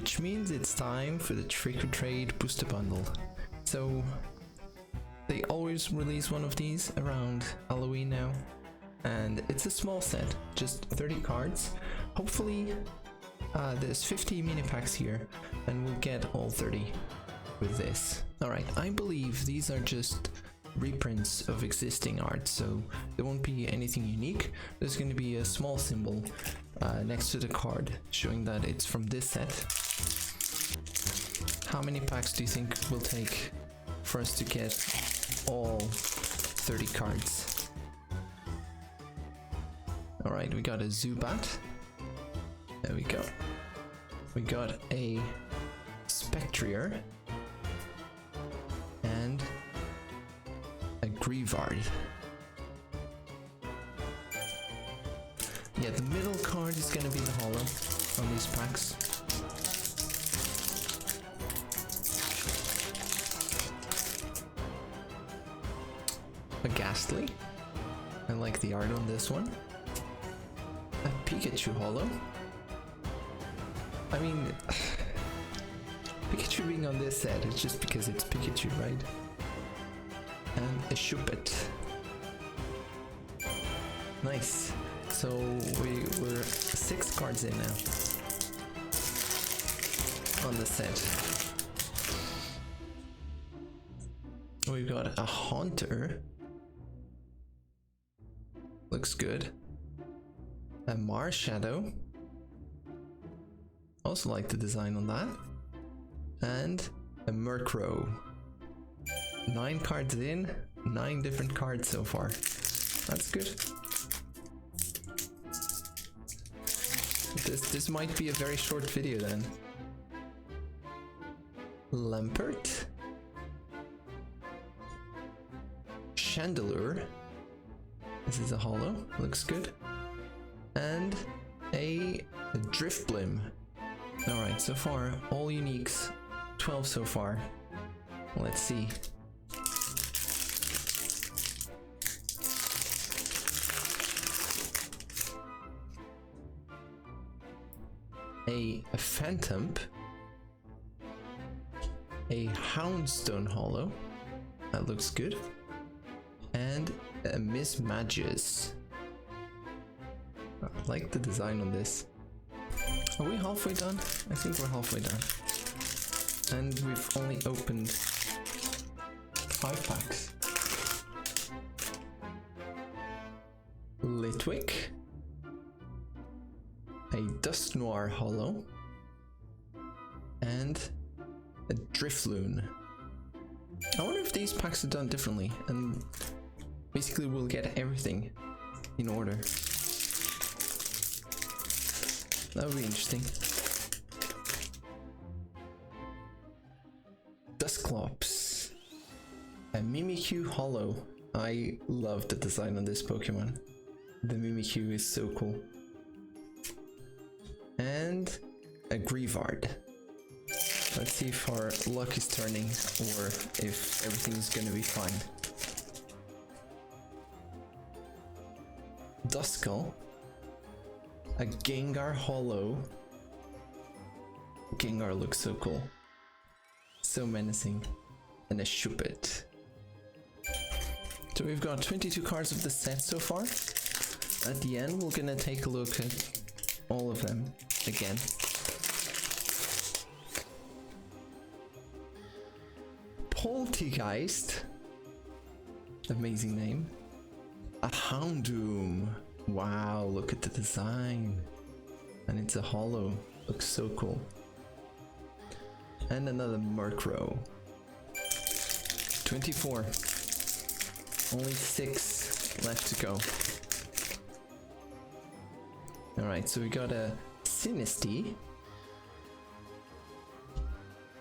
which means it's time for the Trick or Trade booster bundle. So they always release one of these around Halloween now, and it's a small set, just 30 cards. Hopefully there's 50 mini packs here and we'll get all 30 with this. Alright, I believe these are just reprints of existing art, so there won't be anything unique. There's going to be a small symbol next to the card showing that it's from this set. How many packs do you think will take for us to get all 30 cards? Alright, we got a Zubat. There we go. We got a Spectrier. And a Grievard. Yeah, the middle card is gonna be the holo on these packs. A Ghastly. I like the art on this one. A Pikachu holo. I mean, Pikachu being on this set is just because it's Pikachu, right? And a Shuppet. Nice. So we're 6 cards in now on the set. We've got a Haunter. Looks good. A Marshadow. Also like the design on that. And a Murkrow. 9 cards in, 9 different cards so far. That's good. This might be a very short video then. Lampert. Chandelure. This is a holo, looks good. And a Driftblim. Alright, so far, all uniques. 12 so far. Let's see. A Phantom, a Houndstone holo, that looks good, and a Miss Magus. I like the design on this. Are we halfway done? I think we're halfway done. And we've only opened 5 packs. Litwick. A Dusknoir holo. And a Drifloon. I wonder if these packs are done differently, and basically we'll get everything in order. That would be interesting. Dusclops. A Mimikyu holo. I love the design on this Pokemon. The Mimikyu is so cool. And a Grievard. Let's see if our luck is turning or if everything's gonna be fine. Duskull. A Gengar holo. Gengar looks so cool. So menacing. And a Shuppet. So we've got 22 cards of the set so far. At the end, we're gonna take a look at all of them again. Poltegeist. Amazing name. A Houndoom. Wow, look at the design. And it's a holo. Looks so cool. And another Murkrow. 24. Only 6 left to go. Alright, so we got a Sinistea.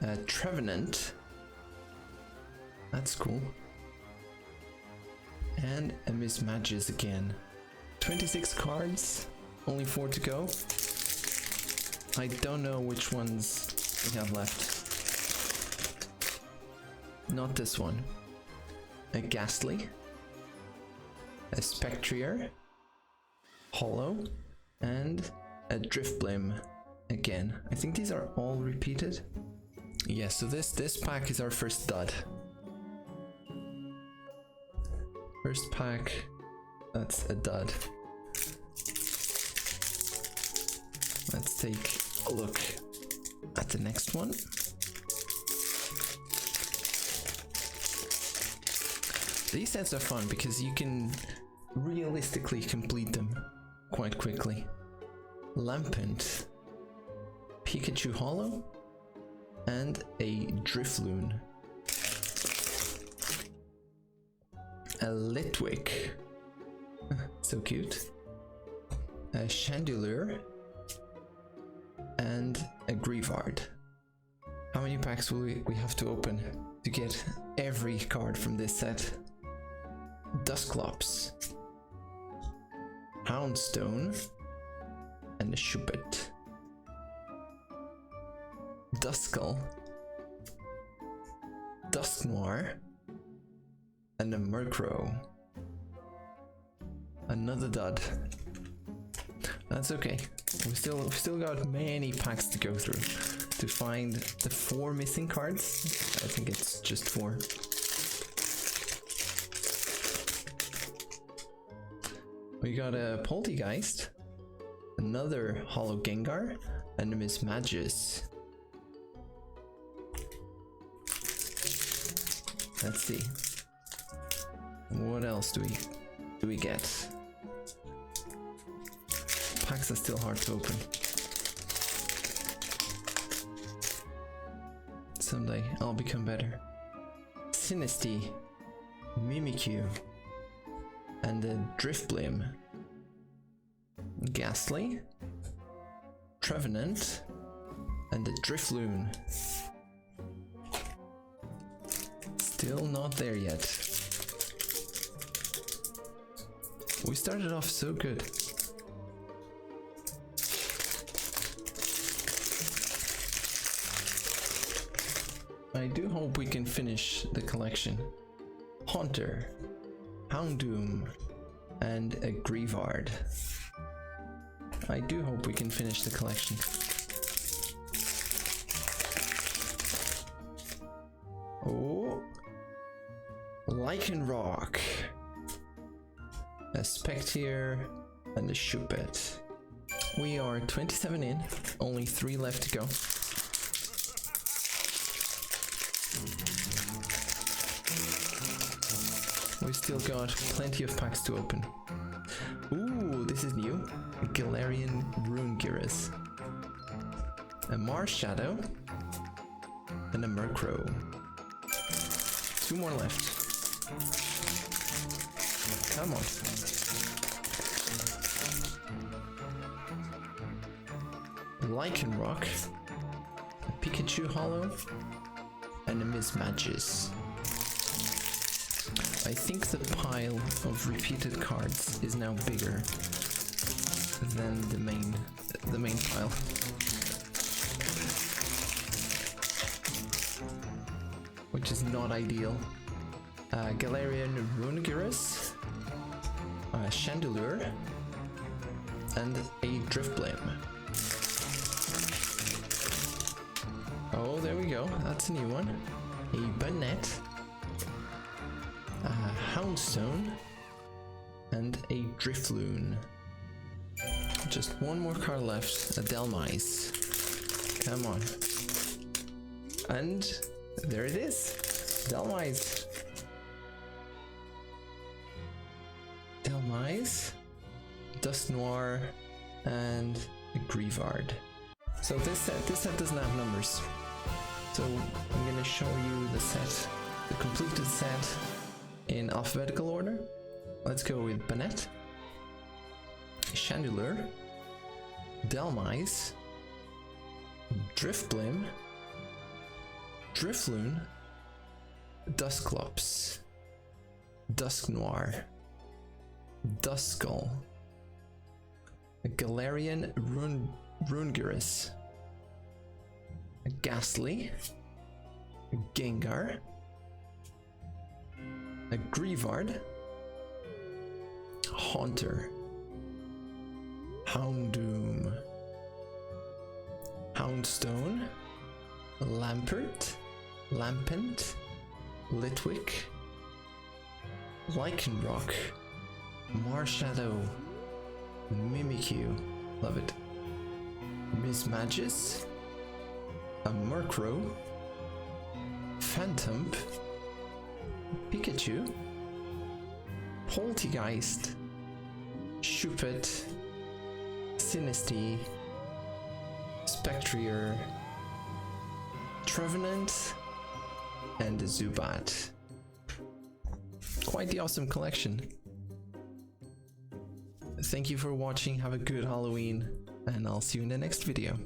A Trevenant. That's cool. And a Miss Magus again. 26 cards, only 4 to go. I don't know which ones we have left. Not this one. A Ghastly. A Spectrier. Holo. And a Driftblim. again. I think these are all repeated. Yeah, so this pack is our first dud. First pack, that's a dud. Let's take a look at the next one. These sets are fun because you can realistically complete them quite quickly. Lampent, Pikachu Hollow, and a Drifloon. A Litwick, so cute. A Chandelure, and a Grievard. How many packs will we have to open to get every card from this set? Dusclops, Houndstone, and a Shuppet. Duskull, Dusknoir, and a Murkrow. Another dud. That's okay. We've still got many packs to go through to find the 4 missing cards. I think it's just 4. We got a Poltegeist, another Hollow Gengar, and a Mismagius. Let's see. What else do we get? Packs are still hard to open. Someday I'll become better. Sinistea, Mimikyu, and a Drifblim. Ghastly, Trevenant, and a Drifloon. Still not there yet. We started off so good. I do hope we can finish the collection. Haunter, Houndoom, and a Grievard. I do hope we can finish the collection. Oh, Lycanroc, a Spectier, and a Shuppet. We are 27 in, only 3 left to go. We still got plenty of packs to open. Ooh, this is new. A Galarian Runegearus, a Marshadow, and a Murkrow. 2 more left. Come on. Lycanroc, a Pikachu Hollow, and a Mismagius. I think the pile of repeated cards is now bigger than the main pile. Which is not ideal. Galarian Runegearus, Chandelure, and a Drifblim. Oh, there we go. That's a new one. A Banette, a Houndstone, and a Drifloon. Just one more card left. A Delmise. Come on. And there it is. Delmise. Delmise, Dusknoir, and a Grievard. So this set doesn't have numbers. So I'm gonna show you the set, the completed set in alphabetical order. Let's go with Banette, Chandelure, Delmise, Drifblim, Drifloon, Dusclops, Dusknoir, Duskull, a Galarian Runegearus, a Ghastly, a Gengar, a Grievard, Haunter, Houndoom, Houndstone, Lampert, Lampent, Litwick, Lycanroc, Marshadow, Mimikyu, love it, Mismagius, a Murkrow, Phantump, Pikachu, Poltegeist, Shuppet, Sinistea, Spectrier, Trevenant, and Zubat. Quite the awesome collection. Thank you for watching, have a good Halloween, and I'll see you in the next video.